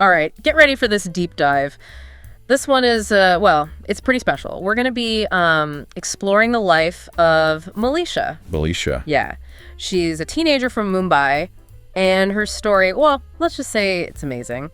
All right, get ready for this deep dive. This one is, it's pretty special. We're going to be exploring the life of Malisha. Malisha. Yeah. She's a teenager from Mumbai, and her story, well, let's just say it's amazing.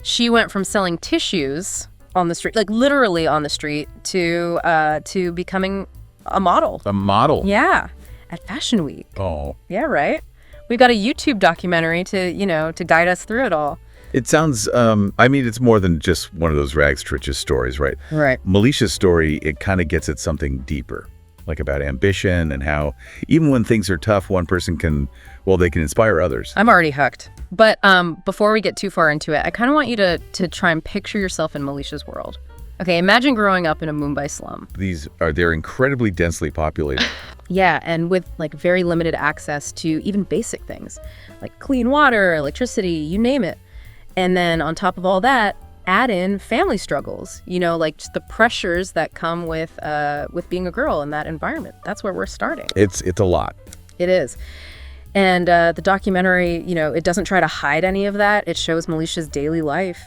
She went from selling tissues on the street, like literally on the street, to becoming a model. A model? Yeah, at Fashion Week. Oh. Yeah, right? We've got a YouTube documentary to guide us through it all. It sounds, it's more than just one of those rags to riches stories, right? Right. Malisha's story, it kind of gets at something deeper, like about ambition and how even when things are tough, one person they can inspire others. I'm already hooked. But before we get too far into it, I kind of want you to try and picture yourself in Malisha's world. Okay, imagine growing up in a Mumbai slum. They're incredibly densely populated. Yeah, and with like very limited access to even basic things like clean water, electricity, you name it. And then on top of all that, add in family struggles, like just the pressures that come with being a girl in that environment. That's where we're starting. It's a lot. It is. And the documentary, it doesn't try to hide any of that. It shows Malisha's daily life,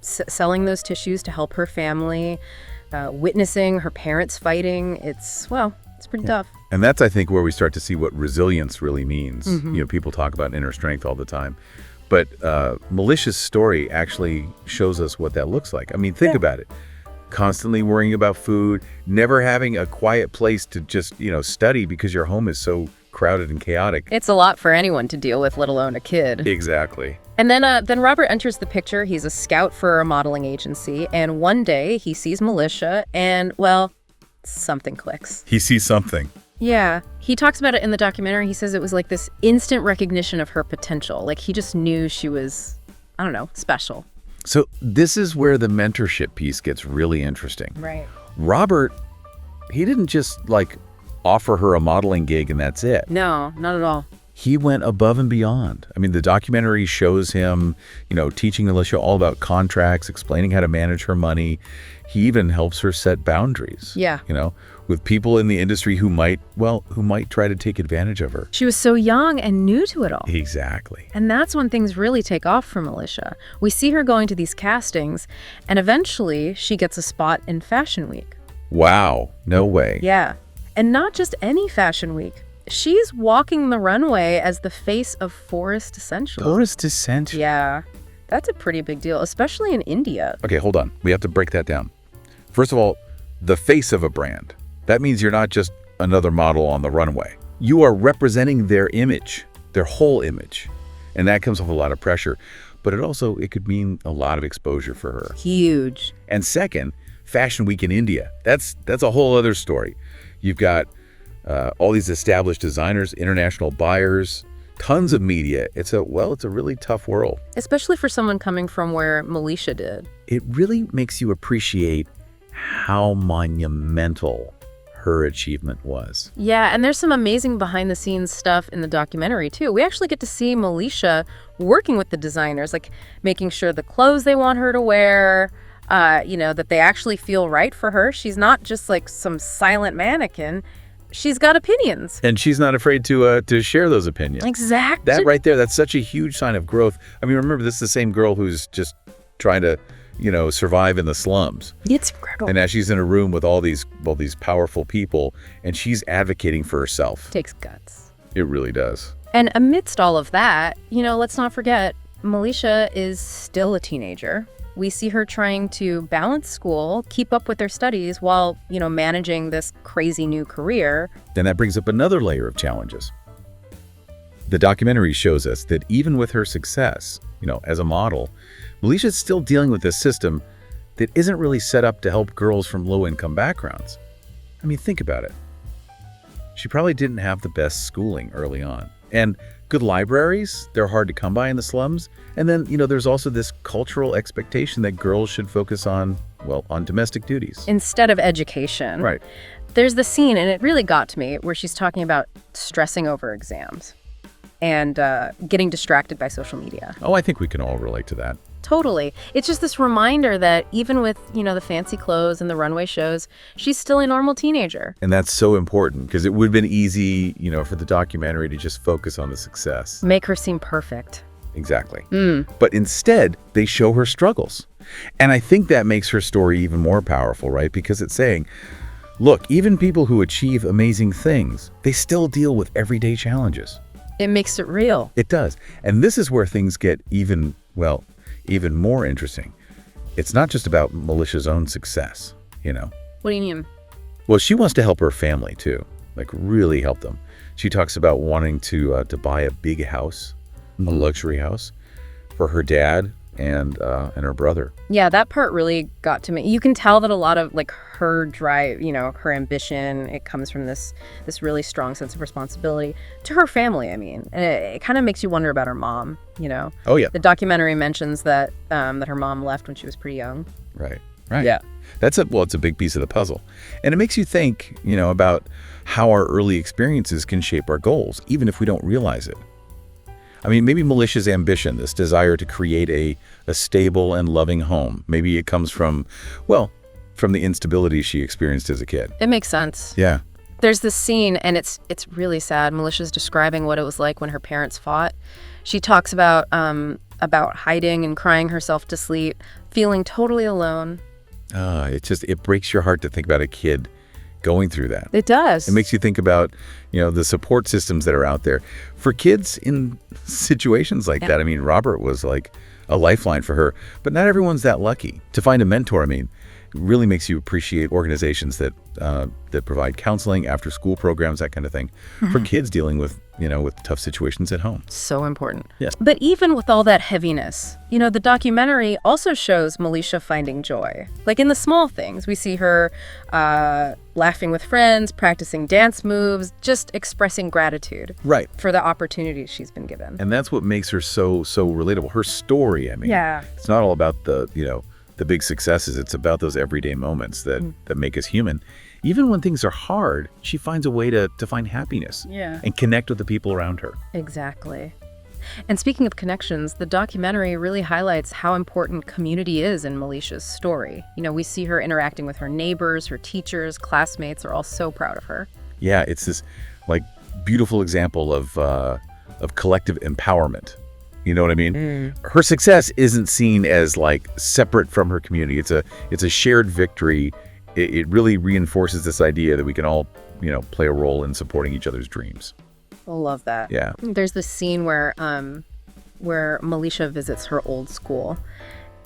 selling those tissues to help her family, witnessing her parents fighting. It's pretty tough. And that's, I think, where we start to see what resilience really means. Mm-hmm. People talk about inner strength all the time. But Malisha's story actually shows us what that looks like. I mean, think about it. Constantly worrying about food, never having a quiet place to just, study because your home is so crowded and chaotic. It's a lot for anyone to deal with, let alone a kid. Exactly. And then Robert enters the picture. He's a scout for a modeling agency. And one day he sees Malisha and, something clicks. He sees something. Yeah. He talks about it in the documentary. He says it was like this instant recognition of her potential. Like he just knew she was, special. So this is where the mentorship piece gets really interesting. Right. Robert, he didn't just offer her a modeling gig and that's it. No, not at all. He went above and beyond. I mean, the documentary shows him, teaching Malisha all about contracts, explaining how to manage her money. He even helps her set boundaries. Yeah. With people in the industry who might try to take advantage of her. She was so young and new to it all. Exactly. And that's when things really take off for Malisha. We see her going to these castings, and eventually she gets a spot in Fashion Week. Wow. No way. Yeah. And not just any Fashion Week. She's walking the runway as the face of Forest Essentials. Forest Essentials? Yeah. That's a pretty big deal, especially in India. Okay, hold on. We have to break that down. First of all, the face of a brand. That means you're not just another model on the runway. You are representing their image, their whole image. And that comes with a lot of pressure. But it could mean a lot of exposure for her. Huge. And second, Fashion Week in India. That's a whole other story. You've got all these established designers, international buyers, tons of media. It's a really tough world. Especially for someone coming from where Malisha did. It really makes you appreciate how monumental her achievement was. Yeah, and there's some amazing behind-the-scenes stuff in the documentary, too. We actually get to see Malisha working with the designers, like making sure the clothes they want her to wear, that they actually feel right for her. She's not just like some silent mannequin. She's got opinions. And she's not afraid to share those opinions. Exactly. That right there, that's such a huge sign of growth. I mean, remember, this is the same girl who's just trying to survive in the slums. It's incredible. And now she's in a room with all these powerful people, and she's advocating for herself. Takes guts. It really does. And amidst all of that, let's not forget, Malisha is still a teenager. We see her trying to balance school, keep up with her studies while, managing this crazy new career. Then that brings up another layer of challenges. The documentary shows us that even with her success, as a model, Malisha's still dealing with a system that isn't really set up to help girls from low-income backgrounds. I mean, think about it. She probably didn't have the best schooling early on. And good libraries, they're hard to come by in the slums. And then, there's also this cultural expectation that girls should focus on domestic duties. Instead of education. Right. There's the scene, and it really got to me, where she's talking about stressing over exams and getting distracted by social media. Oh, I think we can all relate to that. Totally. It's just this reminder that even with, the fancy clothes and the runway shows, she's still a normal teenager. And that's so important because it would have been easy, for the documentary to just focus on the success. Make her seem perfect. exactly. But instead, they show her struggles. And I think that makes her story even more powerful, right? Because it's saying, look, even people who achieve amazing things, they still deal with everyday challenges. It makes it real. It does. And this is where things get even more interesting. It's not just about Malisha's own success, you know? What do you mean? Well, she wants to help her family too, like really help them. She talks about wanting to buy a big house, a luxury house, for her dad and her brother. Yeah, that part really got to me. You can tell that a lot of like her drive, you know, her ambition, it comes from this really strong sense of responsibility to her family. I mean, and it kind of makes you wonder about her mom. You know. Oh yeah. The documentary mentions that that her mom left when she was pretty young. Right. Right. Yeah. It's a big piece of the puzzle. And it makes you think, you know, about how our early experiences can shape our goals, even if we don't realize it. I mean, maybe Malisha's ambition, this desire to create a stable and loving home, maybe it comes from the instability she experienced as a kid. It makes sense. Yeah. There's this scene, and it's really sad. Malisha's describing what it was like when her parents fought. She talks about hiding and crying herself to sleep, feeling totally alone. It breaks your heart to think about a kid going through that. It does. It makes you think about, you know, the support systems that are out there for kids in situations like that. I mean, Robert was like a lifeline for her, but not everyone's that lucky to find a mentor. I mean, it really makes you appreciate organizations that provide counseling, after school programs, that kind of thing, for kids dealing with tough situations at home. So important. Yes. But even with all that heaviness, you know, the documentary also shows Malisha finding joy. Like in the small things, we see her laughing with friends, practicing dance moves, just expressing gratitude. Right. For the opportunities she's been given. And that's what makes her so relatable. Her story, I mean, it's not all about the big successes. It's about those everyday moments that make us human. Even when things are hard, she finds a way to find happiness and connect with the people around her. Exactly. And speaking of connections, the documentary really highlights how important community is in Malisha's story. You know, we see her interacting with her neighbors, her teachers, classmates are all so proud of her. Yeah, it's this like beautiful example of collective empowerment. You know what I mean? Her success isn't seen as like separate from her community. It's a shared victory. It really reinforces this idea that we can all, you know, play a role in supporting each other's dreams. I love that. Yeah. There's this scene where Malisha visits her old school,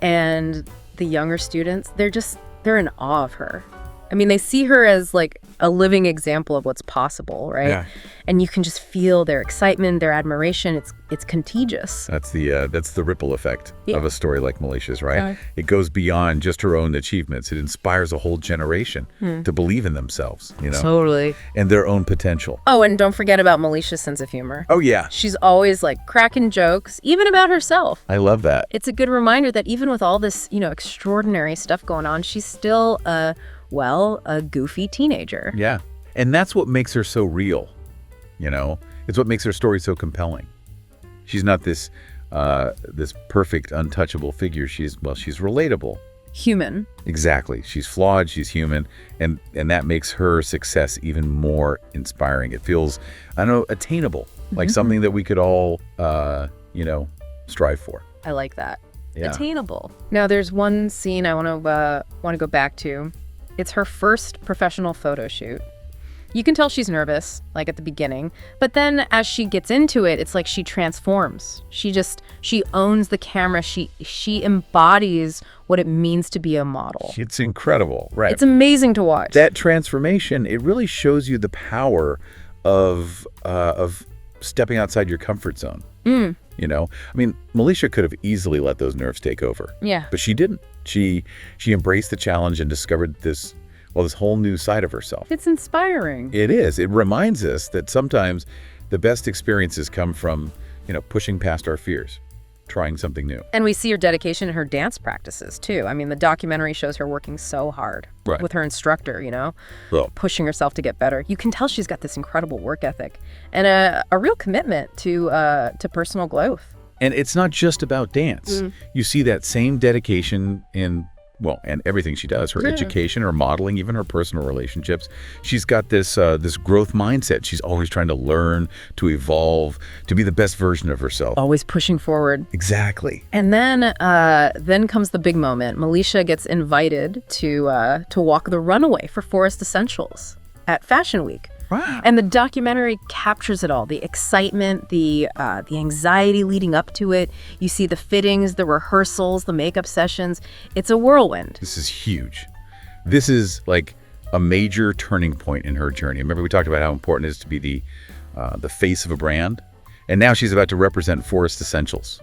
and the younger students, they're in awe of her. I mean, they see her as like a living example of what's possible, right? Yeah. And you can just feel their excitement, their admiration. It's contagious. That's the ripple effect of a story like Malisha's, right? Yeah. It goes beyond just her own achievements. It inspires a whole generation to believe in themselves, you know? Totally. And their own potential. Oh, and don't forget about Malisha's sense of humor. Oh, yeah. She's always like cracking jokes, even about herself. I love that. It's a good reminder that even with all this, you know, extraordinary stuff going on, she's still a goofy teenager. Yeah. And that's what makes her so real, you know? It's what makes her story so compelling. She's not this perfect, untouchable figure. She's relatable. Human. Exactly. She's flawed, she's human, and that makes her success even more inspiring. It feels, I don't know, attainable, like something that we could all, strive for. I like that. Yeah. Attainable. Now, there's one scene I want to go back to. It's her first professional photo shoot. You can tell she's nervous, like at the beginning, but then as she gets into it, it's like she transforms. She owns the camera. She embodies what it means to be a model. It's incredible, right? It's amazing to watch. That transformation, it really shows you the power of stepping outside your comfort zone. You know, I mean, Malisha could have easily let those nerves take over. Yeah. But she didn't. She embraced the challenge and discovered this whole new side of herself. It's inspiring. It is. It reminds us that sometimes the best experiences come from, you know, pushing past our fears, trying something new. And we see her dedication in her dance practices, too. I mean, the documentary shows her working so hard with her instructor, you know, pushing herself to get better. You can tell she's got this incredible work ethic and a real commitment to personal growth. And it's not just about dance. You see that same dedication in Well, and everything she does, her Yeah. education, her modeling, even her personal relationships. She's got this this growth mindset. She's always trying to learn, to evolve, to be the best version of herself. Always pushing forward. Exactly. And then comes the big moment. Malisha gets invited to walk the runway for Forest Essentials at Fashion Week. Wow. And the documentary captures it all, the excitement, the anxiety leading up to it. You see the fittings, the rehearsals, the makeup sessions. It's a whirlwind. This is huge. This is like a major turning point in her journey. Remember, we talked about how important it is to be the face of a brand, and now she's about to represent Forest Essentials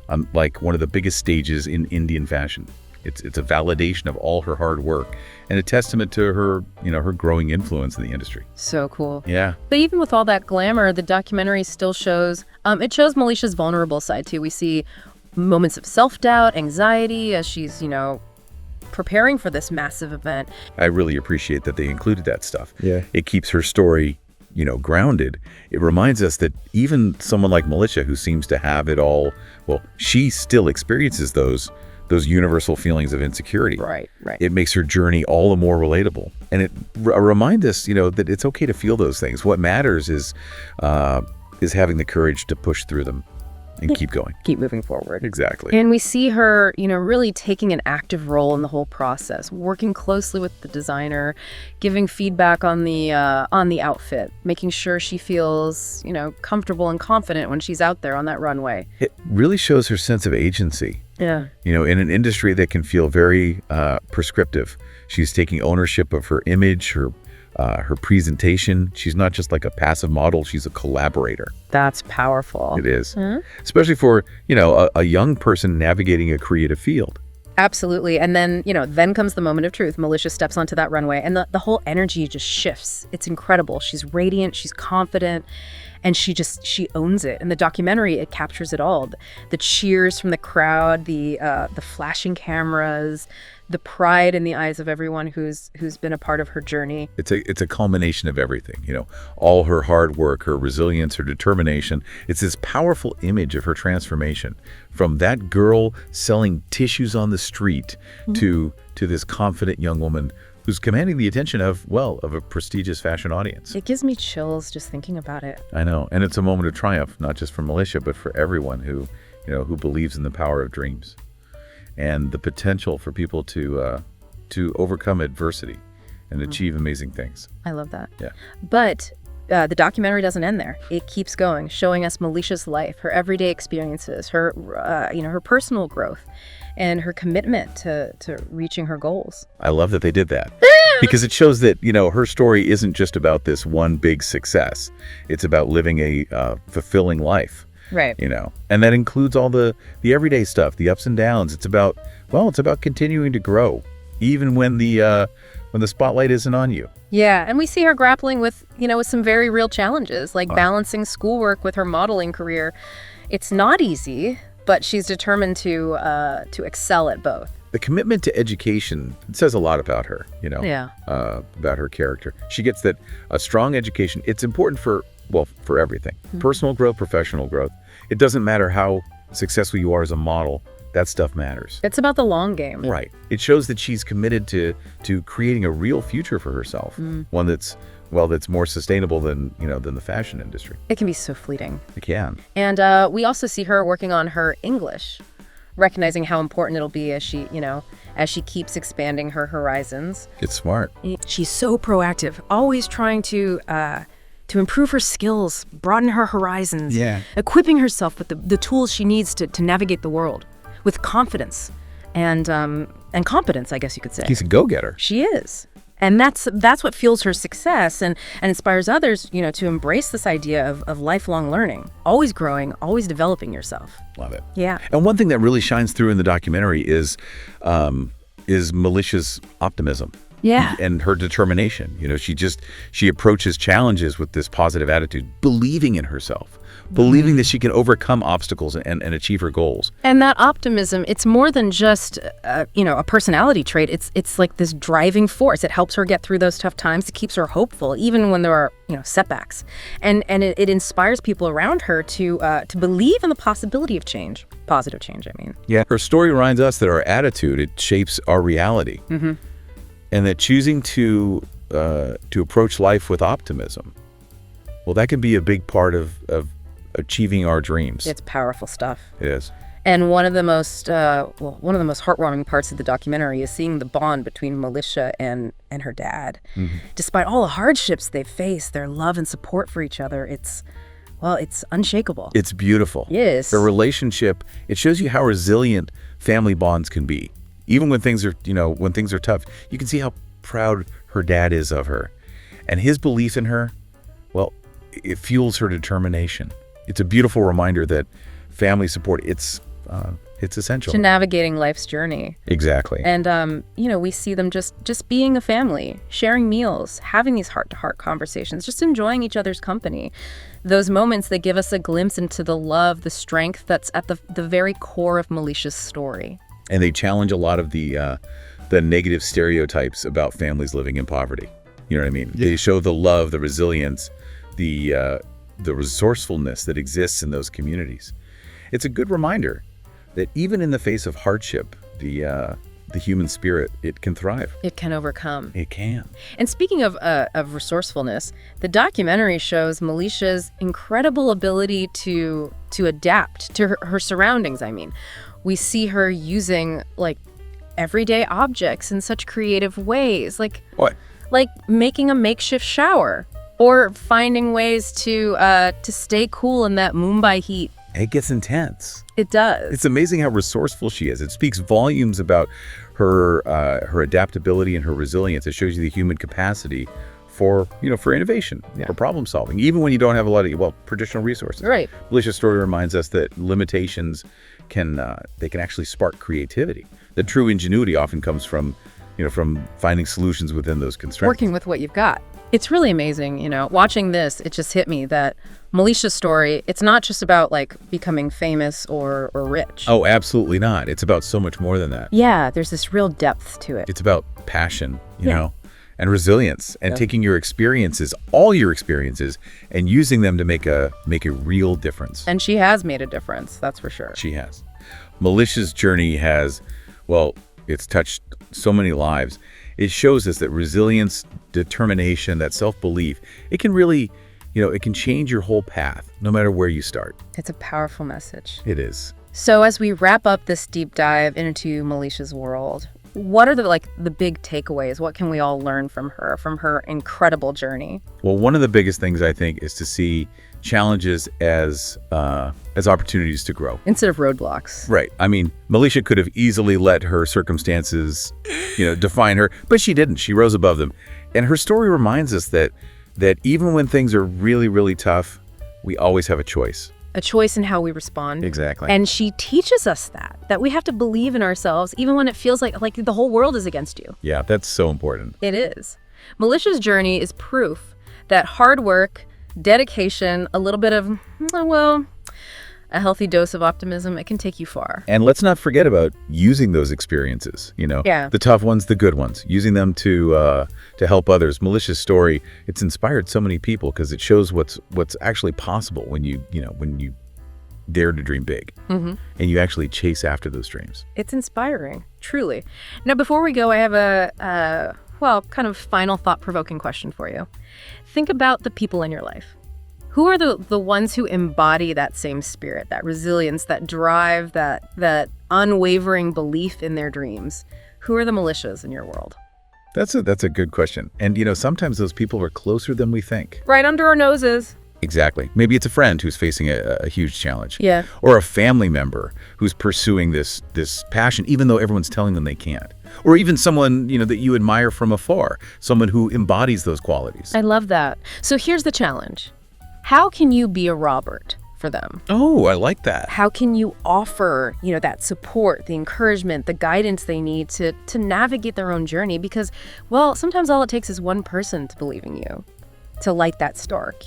on like one of the biggest stages in Indian fashion. It's a validation of all her hard work and a testament to her, her growing influence in the industry. So cool. Yeah. But even with all that glamour, the documentary still shows, it shows Malisha's vulnerable side too. We see moments of self-doubt, anxiety as she's, preparing for this massive event. I really appreciate that they included that stuff. Yeah. It keeps her story, grounded. It reminds us that even someone like Malisha, who seems to have it all, well, she still experiences those universal feelings of insecurity. Right. It makes her journey all the more relatable. And it reminds us, that it's okay to feel those things. What matters is having the courage to push through them and keep going. Keep moving forward. Exactly. And we see her, really taking an active role in the whole process, working closely with the designer, giving feedback on the outfit, making sure she feels, comfortable and confident when she's out there on that runway. It really shows her sense of agency. Yeah. In an industry that can feel very prescriptive. She's taking ownership of her image, her presentation. She's not just like a passive model, she's a collaborator. That's powerful. It is. Especially for, a young person navigating a creative field. Absolutely. And then, then comes the moment of truth. Malisha steps onto that runway and the whole energy just shifts. It's incredible. She's radiant, she's confident, and she owns it. In the documentary, it captures it all. The cheers from the crowd, the flashing cameras, the pride in the eyes of everyone who's been a part of her journey. It's a culmination of everything, all her hard work, her resilience, her determination. It's this powerful image of her transformation from that girl selling tissues on the street to this confident young woman who's commanding the attention of a prestigious fashion audience. It gives me chills just thinking about it. I know. And it's a moment of triumph, not just for Malisha, but for everyone who believes in the power of dreams and the potential for people to overcome adversity and achieve amazing things. I love that. Yeah. But the documentary doesn't end there. It keeps going, showing us Malisha's life, her everyday experiences, her her personal growth, and her commitment to reaching her goals. I love that they did that because it shows that, her story isn't just about this one big success. It's about living a fulfilling life. Right. And that includes all the everyday stuff, the ups and downs. It's about continuing to grow, even when the spotlight isn't on you. Yeah, and we see her grappling with, with some very real challenges, like balancing schoolwork with her modeling career. It's not easy, but she's determined to excel at both. The commitment to education says a lot about her, Yeah. About her character. She gets that a strong education, it's important for everything. Personal growth, professional growth. It doesn't matter how successful you are as a model. That stuff matters. It's about the long game. Right. It shows that she's committed to creating a real future for herself. One that's more sustainable than the fashion industry. It can be so fleeting. It can. And we also see her working on her English, recognizing how important it'll be as she keeps expanding her horizons. It's smart. She's so proactive, always trying to improve her skills, broaden her horizons, equipping herself with the tools she needs to navigate the world with confidence and competence, I guess you could say. She's a go-getter. She is. And that's what fuels her success and inspires others, to embrace this idea of lifelong learning, always growing, always developing yourself. Love it. Yeah. And one thing that really shines through in the documentary is Malisha's optimism. Yeah. and her determination. She approaches challenges with this positive attitude, believing in herself, believing that she can overcome obstacles and achieve her goals. And that optimism, it's more than just, a personality trait. It's like this driving force. It helps her get through those tough times. It keeps her hopeful, even when there are, setbacks. And it inspires people around her to believe in the possibility of change. Positive change, I mean. Yeah. Her story reminds us that our attitude, it shapes our reality. Mm-hmm. And that choosing to approach life with optimism, well, that can be a big part of achieving our dreams. It's powerful stuff. It is. And one of the most heartwarming parts of the documentary is seeing the bond between Malisha and her dad. Mm-hmm. Despite all the hardships they face, their love and support for each other, it's unshakable. It's beautiful. Yes. The relationship, it shows you how resilient family bonds can be. Even when things are tough, you can see how proud her dad is of her. And his belief in her, well, it fuels her determination. It's a beautiful reminder that family support, it's essential to navigating life's journey. Exactly. And we see them just being a family, sharing meals, having these heart-to-heart conversations, just enjoying each other's company. Those moments that give us a glimpse into the love, the strength that's at the very core of Malisha's story. And they challenge a lot of the negative stereotypes about families living in poverty. You know what I mean? Yeah. They show the love, the resilience, the resourcefulness that exists in those communities. It's a good reminder that even in the face of hardship, the human spirit, it can thrive. It can overcome. It can. And speaking of resourcefulness, the documentary shows Malisha's incredible ability to adapt to her surroundings. I mean, we see her using everyday objects in such creative ways, like making a makeshift shower or finding ways to stay cool in that Mumbai heat. It gets intense. It does. It's amazing how resourceful she is. It speaks volumes about her adaptability and her resilience. It shows you the human capacity for innovation, for problem solving, even when you don't have a lot of traditional resources. Right. Malisha's story reminds us that limitations can actually spark creativity. The true ingenuity often comes from finding solutions within those constraints. Working with what you've got. It's really amazing, watching this, it just hit me that Malisha's story, it's not just about becoming famous or rich. Oh, absolutely not. It's about so much more than that. Yeah, there's this real depth to it. It's about passion, and resilience, and taking your experiences, all your experiences, and using them to make a real difference. And she has made a difference, that's for sure. She has. Malisha's journey has, it's touched so many lives. It shows us that resilience, determination, that self-belief, it can really, it can change your whole path, no matter where you start. It's a powerful message. It is. So as we wrap up this deep dive into Malisha's world, what are the big takeaways? What can we all learn from her incredible journey? Well, one of the biggest things I think is to see challenges as opportunities to grow instead of roadblocks. Right. I mean, Malisha could have easily let her circumstances, define her, but she didn't. She rose above them. And her story reminds us that even when things are really, really tough, we always have a choice. A choice in how we respond. Exactly. And she teaches us that we have to believe in ourselves even when it feels like the whole world is against you. Yeah, that's so important. It is. Malisha's journey is proof that hard work, dedication, a little bit of, a healthy dose of optimism, it can take you far. And let's not forget about using those experiences, the tough ones, the good ones, using them to help others. Malisha's story, it's inspired so many people because it shows what's actually possible when you dare to dream big, and you actually chase after those dreams. It's inspiring, truly. Now, before we go, I have a kind of final thought-provoking question for you. Think about the people in your life. Who are the ones who embody that same spirit, that resilience, that drive, that unwavering belief in their dreams? Who are the Malishas in your world? That's a good question. And sometimes those people are closer than we think. Right under our noses. Exactly. Maybe it's a friend who's facing a huge challenge. Yeah. Or a family member who's pursuing this passion, even though everyone's telling them they can't. Or even someone, that you admire from afar, someone who embodies those qualities. I love that. So here's the challenge. How can you be a Robert for them? Oh, I like that. How can you offer, that support, the encouragement, the guidance they need to navigate their own journey? Because, well, sometimes all it takes is one person to believe in you, to light that spark,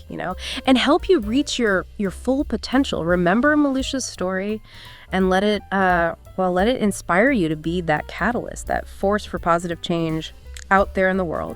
and help you reach your full potential. Remember Malisha's story and let it inspire you to be that catalyst, that force for positive change out there in the world.